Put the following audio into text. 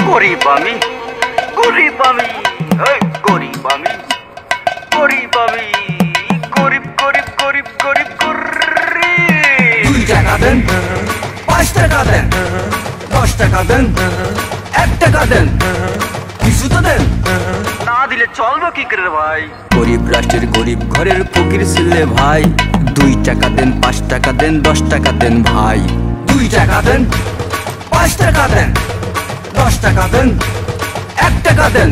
গরিব আমি গরিব আমি গরিব আমি গরিব আমি গরিব গরিব গরিব গরিব গরিব 2 টাকা দেন 5 টাকা দেন 10 টাকা দেন 1 টাকা দেন কিছু তো দেন না দিলে চলবো কি করে ভাই গরিব রাষ্ট্রের গরিব ঘরের ফকির ছেলে ভাই 2 টাকা দেন 5 টাকা দেন 10 টাকা দেন ভাই 2 টাকা দেন 5 টাকা দেন 10 টাকা দেন 1 টাকা দেন